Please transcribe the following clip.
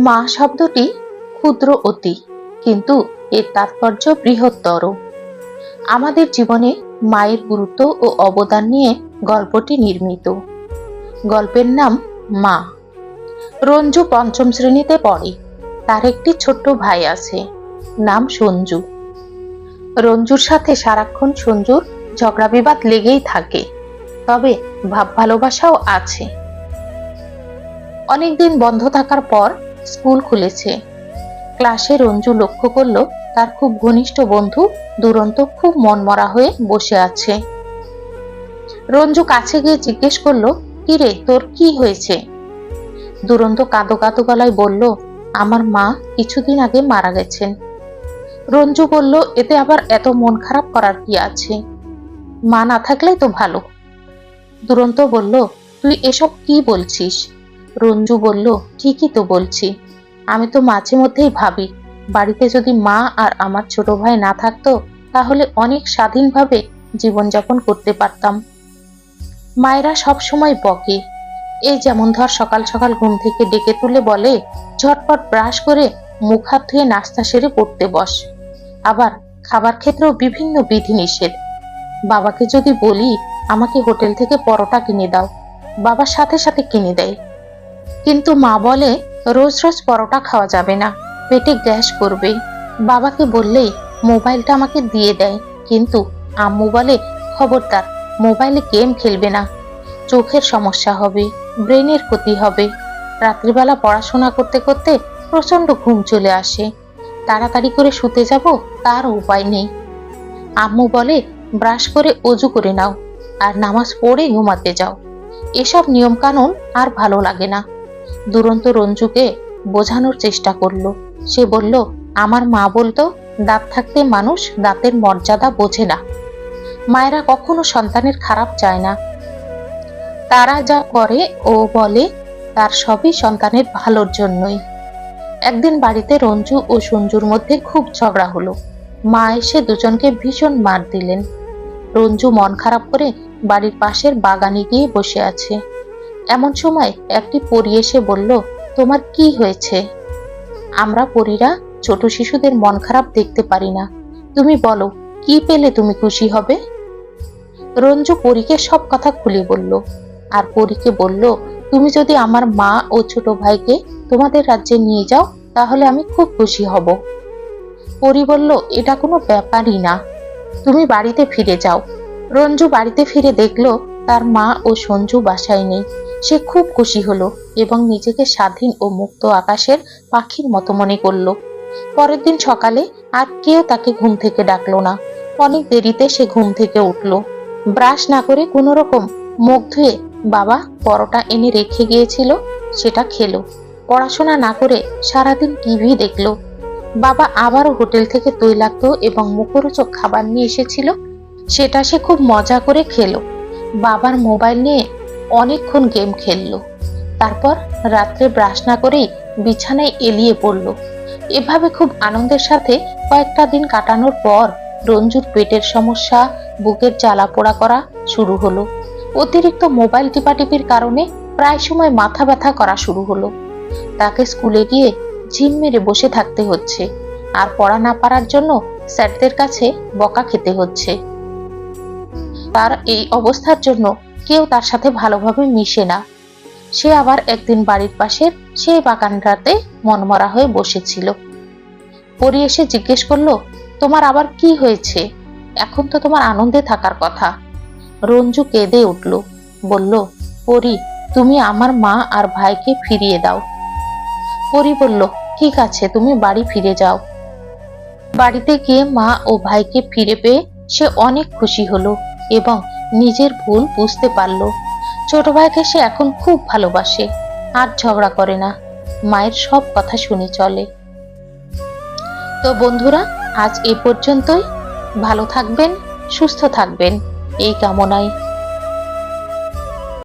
মা শব্দটি ক্ষুদ্র অতি, কিন্তু এর তাৎপর্য বৃহত্তর। আমাদের জীবনে মায়ের গুরুত্ব ও অবদান নিয়ে গল্পটি নির্মিত। গল্পের নাম মা। রঞ্জু পঞ্চম শ্রেণীতে পড়ে। তার একটি ছোট্ট ভাই আছে, নাম সঞ্জু। রঞ্জুর সাথে সারাক্ষণ সঞ্জুর ঝগড়া বিবাদ লেগেই থাকে, তবে ভাব ভালোবাসাও আছে। অনেকদিন বন্ধ থাকার পর স্কুল খুলেছে। ক্লাসে রঞ্জু লক্ষ্য করলো তার খুব ঘনিষ্ঠ বন্ধু দুরন্ত খুব মনমরা হয়ে বসে আছে। রঞ্জু কাছে গিয়ে জিজ্ঞেস করলো, কিরে, তোর কি হয়েছে? দুরন্ত কাঁদো কাঁদো গলায় বলল, আমার মা কিছুদিন আগে মারা গেছেন। রঞ্জু বলল, এতে আবার এত মন খারাপ করার কি আছে? মা না থাকলে তো ভালো। দুরন্ত বলল, তুই এসব কি বলছিস? রঞ্জু বলল, ঠিকই তো বলছি। আমি তো মাঝে মধ্যেই ভাবি, বাড়িতে যদি মা আর আমার ছোট ভাই না থাকতো, তাহলে অনেক স্বাধীনভাবে জীবনযাপন করতে পারতাম। মায়েরা সব সময় বকে, এই যেমন ধর সকাল সকাল ঘুম থেকে ডেকে তুলে বলে, ঝটপট ব্রাশ করে মুখ হাত ধুয়ে নাস্তা সেরে পড়তে বস। আবার খাবার ক্ষেত্রেও বিভিন্ন বিধিনিষেধ। বাবাকে যদি বলি আমাকে হোটেল থেকে পরোটা কিনে দাও, বাবা সাথে সাথে কিনে দেয়। কিন্তু মা বলে, রোজ রোজ পরোটা খাওয়া যাবে না, পেটে গ্যাস করবে। বাবাকে বললেই মোবাইলটা আমাকে দিয়ে দেয়, কিন্তু আম্মু বলে, খবরদার মোবাইলে গেম খেলবে না, চোখের সমস্যা হবে, ব্রেনের ক্ষতি হবে। রাত্রিবেলা পড়াশোনা করতে করতে প্রচন্ড ঘুম চলে আসে, তাড়াতাড়ি করে শুতে যাব তার উপায় নেই। আম্মু বলে, ব্রাশ করে অজু করে নাও আর নামাজ পড়ে ঘুমাতে যাও। এসব নিয়ম কানুন আর ভালো লাগে না। দুরন্ত রঞ্জুকে বোঝানোর চেষ্টা করলো। সে বলল, আমার মা বলতো, দাঁত থাকতে মানুষ দাঁতের মর্যাদা বোঝে না। মায়েরা কখনো সন্তানের খারাপ চায় না। তারা যা করে ও বলে তার সবই সন্তানের ভালোর জন্যই। একদিন বাড়িতে রঞ্জু ও সঞ্জুর মধ্যে খুব ঝগড়া হলো। মা এসে দুজনকে ভীষণ মার দিলেন। রঞ্জু মন খারাপ করে বাড়ির পাশের বাগানে গিয়ে বসে আছে। এমন সময় একটি পরী এসে বলল, তোমার কি হয়েছে? আমরা পরীরা ছোট শিশুদের মন খারাপ দেখতে পারি না। তুমি বলো, কি পেলে তুমি খুশি হবে? রঞ্জু পরীকে সব কথা খুলে বলল, আর পরীকে বলল, তুমি যদি আমার মা ও ছোট ভাইকে তোমাদের রাজ্যে নিয়ে যাও, তাহলে আমি খুব খুশি হব। পরী বলল, এটা কোনো ব্যাপারই না, তুমি বাড়িতে ফিরে যাও। রঞ্জু বাড়িতে ফিরে দেখলো তার মা ও সঞ্জু বাসায় নেই। সে খুব খুশি হলো এবং নিজেকে স্বাধীন ও মুক্ত আকাশের পাখির মতো মনে করলো। পরের দিন সকালে আর কেউ তাকে ঘুম থেকে ডাকলো না। অনেক দেরিতে সে ঘুম থেকে উঠলো। ব্রাশ না করে কোনো রকম মুখ ধুয়ে বাবা পরোটা এনে রেখে গিয়েছিল, সেটা খেলো। পড়াশোনা না করে সারাদিন টিভি দেখলো। বাবা আবারও হোটেল থেকে তৈলাক্ত এবং মুখরোচক খাবার নিয়ে এসেছিল, সেটা সে খুব মজা করে খেলো। বাবার মোবাইল নিয়ে অনেকক্ষণ গেম খেললো। তারপর রাত্রে ব্রাশ না করেই বিছানায় এলিয়ে পড়লো। এভাবে খুব আনন্দের সাথে কয়েকটা দিন কাটানোর পর রঞ্জুর পেটের সমস্যা, বুকের জ্বালা পোড়া করা শুরু হলো। অতিরিক্ত মোবাইল টিপাটিপির কারণে প্রায় সময় মাথা ব্যথা করা শুরু হলো। তাকে স্কুলে গিয়ে ঝিম মেরে বসে থাকতে হচ্ছে, আর পড়া না পারার জন্য স্যারদের কাছে বকা খেতে হচ্ছে। তার এই অবস্থার জন্য কেউ তার সাথে ভালোভাবে মিশে না। সে আবার একদিন বাড়ির পাশের সেই বাগানটাতে মনমরা হয়ে বসেছিল। পরী এসে জিজ্ঞেস করলো, তোমার আবার কি হয়েছে? এখন তো তোমার আনন্দে থাকার কথা। রঞ্জু কেঁদে উঠল, বলল, পরী, তুমি আমার মা আর ভাইকে ফিরিয়ে দাও। পরী বলল, ঠিক আছে, তুমি বাড়ি ফিরে যাও। বাড়িতে গিয়ে মা ও ভাইকে ফিরে পেয়ে সে অনেক খুশি হলো এবং নিজের ভুল বুঝতে পারল। ছোট ভাইকে সে এখন খুব ভালোবাসে, আর ঝগড়া করে না, মায়ের সব কথা শুনে চলে। তো বন্ধুরা, আজ এ পর্যন্তই। ভালো থাকবেন, সুস্থ থাকবেন এই কামনায়।